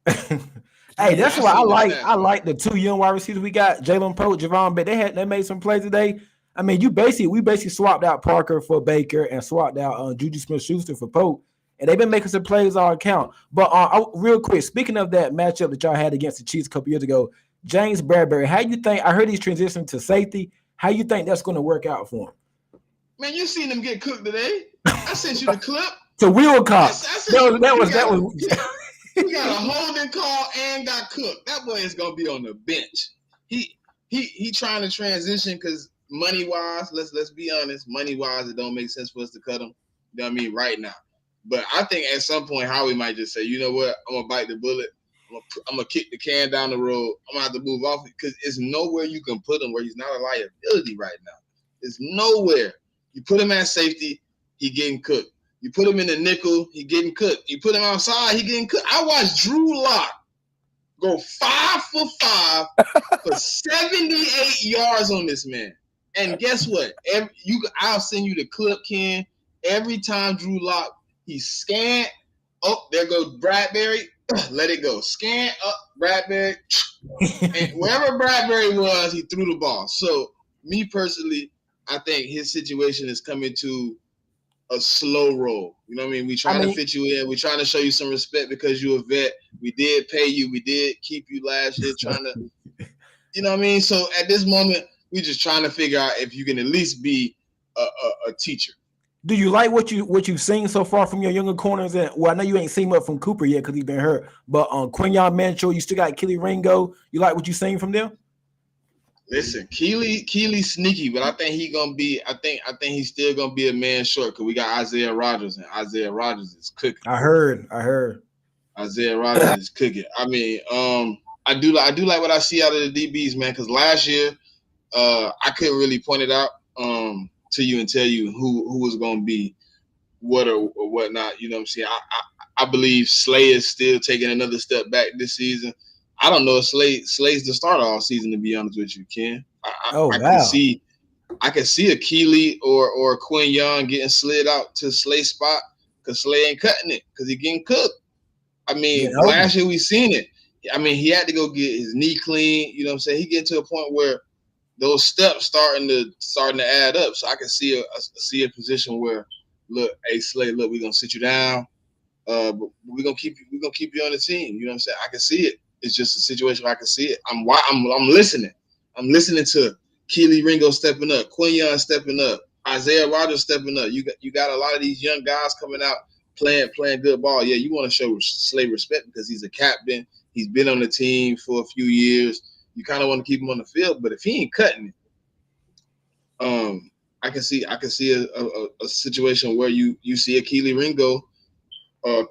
Hey, that's why I like the two young wide receivers we got, Jalen Pope, Javon, but they made some plays today. I mean, we basically swapped out Parker for Baker and swapped out Juju Smith-Schuster for Pope, and they've been making some plays all account. But real quick, speaking of that matchup that y'all had against the Chiefs a couple years ago, James Bradbury, how you think? I heard he's transitioning to safety. How you think that's going to work out for him? Man, you seen him get cooked today. I sent you the clip. To wheel cop. That was. He got a holding call and got cooked. That boy is gonna be on the bench. He trying to transition because money wise, let's be honest, money wise, it don't make sense for us to cut him. You know what I mean, right now. But I think at some point Howie might just say, you know what, I'm gonna bite the bullet. I'm gonna kick the can down the road. I'm gonna have to move off because it's nowhere you can put him where he's not a liability right now. It's nowhere. You put him at safety, he getting cooked. You put him in the nickel, he getting cooked. You put him outside, he getting cooked. I watched Drew Lock go 5 for 5 for 78 yards on this man. And guess what? I'll send you the clip, Ken. Every time Drew Lock, he scanned. Oh, there goes Bradbury. Let it go. Scan up Bradbury. And wherever Bradbury was, he threw the ball. So, me personally, I think his situation is coming to a slow roll. You know what I mean? We trying to fit you in. We trying to show you some respect because you're a vet. We did pay you. We did keep you last year trying to, you know what I mean? So at this moment, we just trying to figure out if you can at least be a teacher. Do you like what you've seen so far from your younger corners? And well, I know you ain't seen much from Cooper yet because he's been hurt. But Quinyon Mancho, you still got Kelee Ringo. You like what you seen from them? Listen, Keely sneaky, but I think he gonna be. I think he's still gonna be a man short because we got Isaiah Rodgers and Isaiah Rodgers is cooking. I heard. Isaiah Rodgers is cooking. I mean, I do like what I see out of the DBs, man. Because last year, I couldn't really point it out to you and tell you who was gonna be what or whatnot. You know what I'm saying? I believe Slay is still taking another step back this season. I don't know if Slay's the starter all season, to be honest with you, Ken. I can see a Keely or Quinyon getting slid out to Slay's spot because Slay ain't cutting it because he getting cooked. I mean, last year we seen it. I mean, he had to go get his knee clean. You know what I'm saying? He getting to a point where those steps starting to add up. So I can see a position where, look, hey Slay, look, we're gonna sit you down, but we're gonna keep you on the team. You know what I'm saying? I can see it. It's just a situation where I can see it. I'm listening. I'm listening to Keely Ringo stepping up, Quinyon stepping up, Isaiah Rodgers stepping up. You got a lot of these young guys coming out playing good ball. Yeah, you want to show Slay respect because he's a captain. He's been on the team for a few years. You kind of want to keep him on the field, but if he ain't cutting it, I can see a situation where you see a Keely Ringo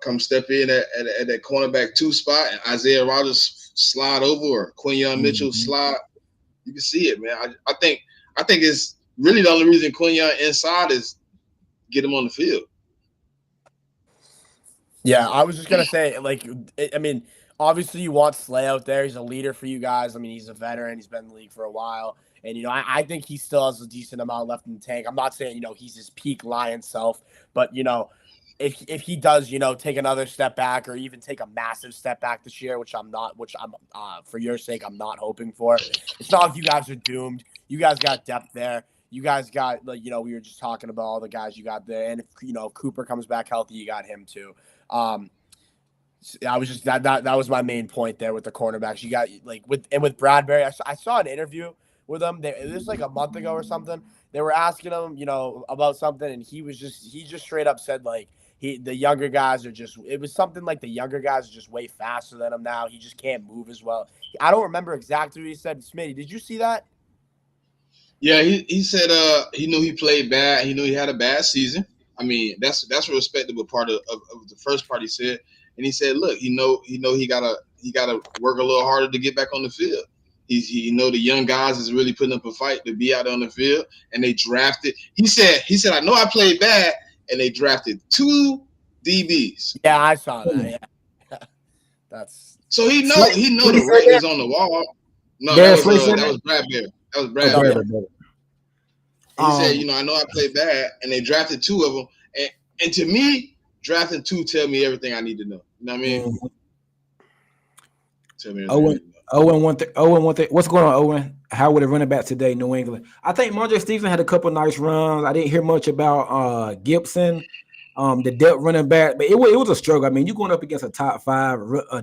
come step in at that cornerback 2 spot and Isaiah Rodgers slide over or Quinyon Mitchell slide. You can see it, man. I think it's really the only reason Quinyon inside is get him on the field. Yeah, I was just gonna say, I mean, obviously you want Slay out there. He's a leader for you guys. I mean, he's a veteran. He's been in the league for a while. And, I think he still has a decent amount left in the tank. I'm not saying, he's his peak Lion self, but, if he does, take another step back or even take a massive step back this year, which I'm for your sake, I'm not hoping for. It's not like you guys are doomed. You guys got depth there. You guys got, we were just talking about all the guys you got there. And if Cooper comes back healthy, you got him too. I was just that was my main point there with the cornerbacks. You got with Bradbury. I saw an interview with him. It was like a month ago or something. They were asking him, about something, and he just straight up said the younger guys are just. It was something like the younger guys are just way faster than him now. He just can't move as well. I don't remember exactly what he said. Smitty, did you see that? Yeah, he said he knew he played bad. He knew he had a bad season. I mean, that's a respectable part of the first part he said. And he said, look, he gotta work a little harder to get back on the field. He know the young guys is really putting up a fight to be out on the field, and they drafted. He said I know I played bad, and they drafted 2 DBs. Yeah, I saw that. Yeah, that's So he know Slay, he know what he the say writing's on the wall. No, Darius Slay said that that? was Brad Bear. That was Oh, Brad no, Bear. yeah. brother. He said, I know I played bad, and they drafted 2 of them. And to me, drafting 2 tell me everything I need to know. You know what I mean? Mhm. Tell me everything I Owen, need to know. Owen, one thing. Owen, one thing. What's going on, Owen? How would it running back today, New England? I think Mondre Stevenson had a couple nice runs. I didn't hear much about Gibson, the depth running back, but it was a struggle. I mean, you're going up against a top five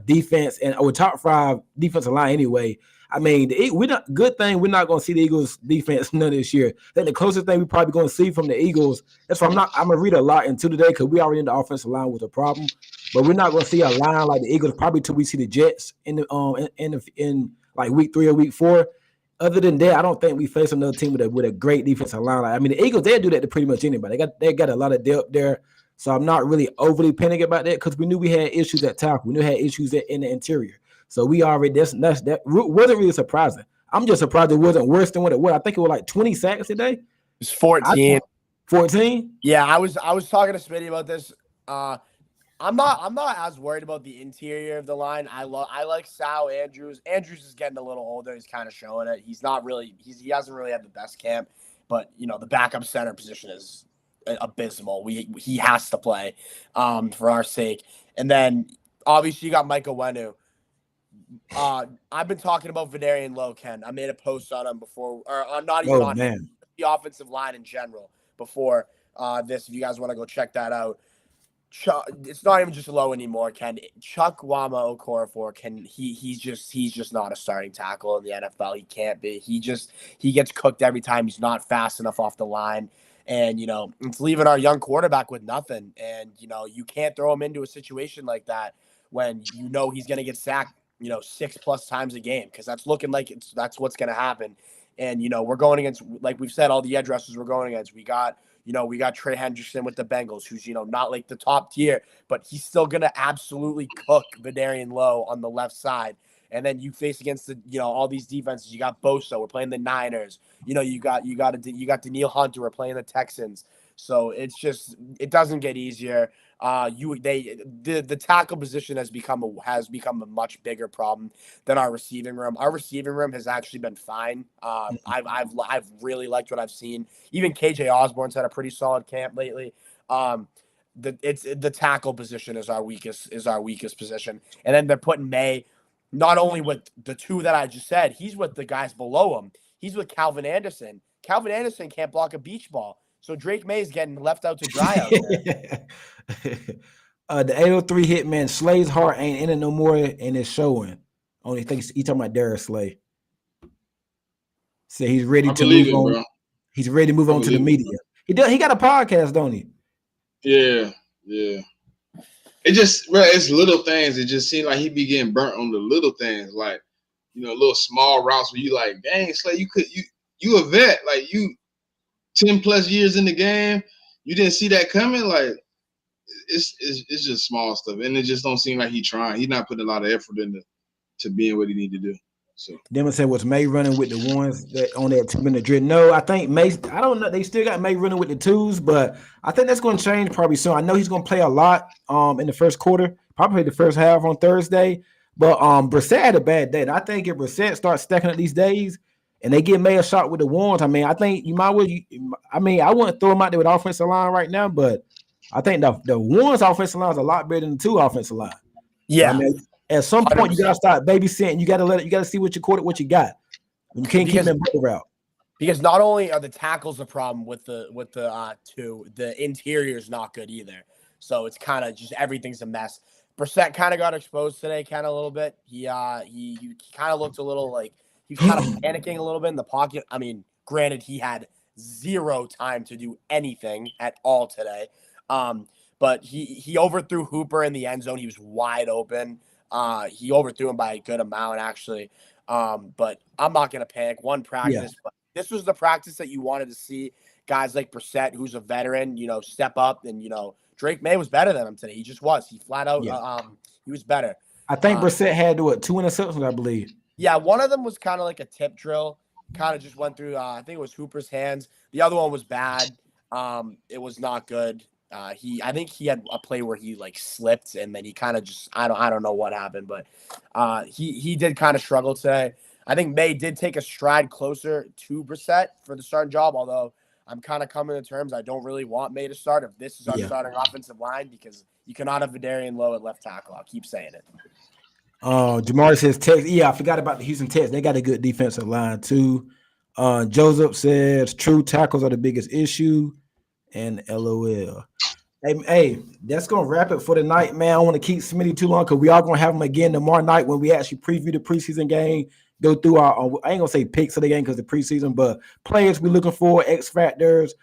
defense or top five defensive line anyway. I mean, we're not good thing we're not going to see the Eagles defense none this year. I think the closest thing we probably going to see from the Eagles. That's why I'm gonna read a lot into today because we already in the offensive line was a problem. But we're not going to see a line like the Eagles probably till we see the Jets in the in like week 3 or week 4. Other than that, I don't think we face another team with a great defensive line. I mean, the Eagles they do that to pretty much anybody. They got a lot of depth there, so I'm not really overly panicking about that because we knew we had issues at tackle. We knew we had issues in the interior. So we already that wasn't really surprising. I'm just surprised it wasn't worse than what it was. I think it was like 20 sacks today. It's 14. 14. Yeah, I was talking to Smitty about this. I'm not as worried about the interior of the line. I like Sal Andrews. Andrews is getting a little older. He's kind of showing it. He's not really he hasn't really had the best camp, but the backup center position is abysmal. He has to play for our sake. And then obviously you got Michael Wenu. I've been talking about Vidarian Low, Ken. I made a post on him before, or not even Oh on him, man, the offensive line in general before this. If you guys want to go check that out. It's not even just low anymore, Ken. Chuck Wama Okorafor he's just not a starting tackle in the NFL. He can't be. He gets cooked every time. He's not fast enough off the line. And it's leaving our young quarterback with nothing. And you can't throw him into a situation like that when he's gonna get sacked, 6+ times a game, because that's looking like that's what's gonna happen. And we're going against, like we've said, all the edge rushers we're going against. We got Trey Hendrickson with the Bengals, who's, not like the top tier, but he's still going to absolutely cook Vidarian Low on the left side. And then you face against all these defenses. You got Bosa. We're playing the Niners. You got Daniil Hunter. We're playing the Texans. So it doesn't get easier. The tackle position has become a much bigger problem than our receiving room. Our receiving room has actually been fine. I've really liked what I've seen. Even KJ Osborne's had a pretty solid camp lately. The tackle position is our weakest position, and then they're putting May not only with the 2 that I just said. He's with the guys below him. He's with Calvin Anderson. Calvin Anderson can't block a beach ball. So Drake May is getting left out to dry out there. The 803 hitman Slay's heart ain't in it no more, and it's showing. Only think he talking about Darius Slay. Say he's ready I to believe move it, on. bro. He's ready to move I on to the believe it, media. bro. He does. He got a podcast, don't he? Yeah. It just, bro, it's little things. It just seems like he be getting burnt on the little things, like little small routes where you like, dang, Slay, you a vet, like you 10+ years in the game, you didn't see that coming, like. It's just small stuff, and it just don't seem like he's trying. He's not putting a lot of effort into being what he need to do. So Demon said, was May running with the ones that on that 2-minute drill? No, I think May, I don't know. They still got May running with the 2s, but I think that's going to change probably soon. I know he's going to play a lot in the first quarter, probably the first half on Thursday. But Brissett had a bad day. And I think if Brissett starts stacking up these days and they give May a shot with the ones, I mean, I think you might well. I wouldn't throw him out there with offensive line right now, but I think the ones offensive line is a lot better than the 2 offensive line. So, Yeah. I mean, at some point 100%. you gotta start babysitting. You gotta see what you got. You can't keep them in route. Because not only are the tackles a problem with the 2, the interior is not good either. So it's kind of just everything's a mess. Brissett kind of got exposed today, kind of a little bit. He kind of looked a little like he was kind of panicking a little bit in the pocket. I mean, granted, he had 0 time to do anything at all today. But he overthrew Hooper in the end zone. He was wide open. He overthrew him by a good amount, actually. But I'm not gonna panic. One practice, but this was the practice that you wanted to see guys like Brissett, who's a veteran, step up. And, Drake May was better than him today. He just was. He flat out, he was better. I think Brissett had 2 interceptions, I believe. Yeah, one of them was kind of like a tip drill. Kind of just went through, I think it was Hooper's hands. The other one was bad. It was not good. I think he had a play where he like slipped and then he kind of just, I don't know what happened, but he did kind of struggle today. I think May did take a stride closer to Brissett for the starting job, although I'm kind of coming to terms I don't really want May to start if this is our starting offensive line, because you cannot have Vidarian Lowe at left tackle. I'll keep saying it. Jamar says Texas. Yeah, I forgot about the Houston Texans. They got a good defensive line too. Joseph says true tackles are the biggest issue, and LOL. Hey, that's gonna wrap it for tonight, man. I don't want to keep Smitty too long because we are gonna have him again tomorrow night when we actually preview the preseason game. Go through our I ain't gonna say picks of the game because the preseason, but players we're looking for, X factors,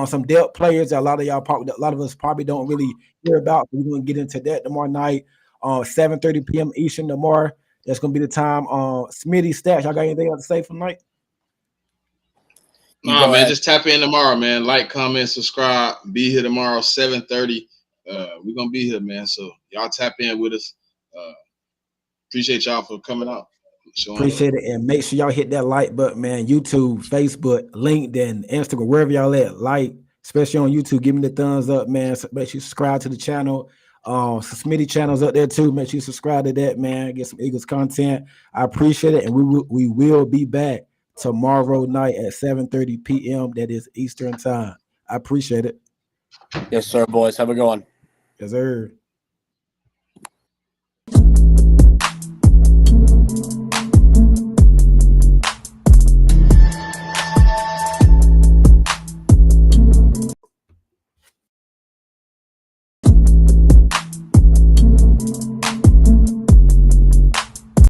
some depth players that a lot of us probably don't really hear about. We're gonna get into that tomorrow night, 7:30 p.m. Eastern tomorrow. That's gonna be the time. Smitty stats. Y'all got anything else to say for tonight? Nah, man, just tap in tomorrow, man. Like, comment, subscribe. Be here tomorrow, 7:30. We're gonna be here, man. So y'all tap in with us. Appreciate y'all for coming out. Appreciate it, and make sure y'all hit that like button, man. YouTube, Facebook, LinkedIn, Instagram, wherever y'all at. Like, especially on YouTube, give me the thumbs up, man. So make sure you subscribe to the channel. Some Smitty channels up there too. Make sure you subscribe to that, man. Get some Eagles content. I appreciate it, and we will be back tomorrow night at 7:30 p.m. That is Eastern time. I appreciate it. Yes, sir, boys. Have a good one. Yes, sir.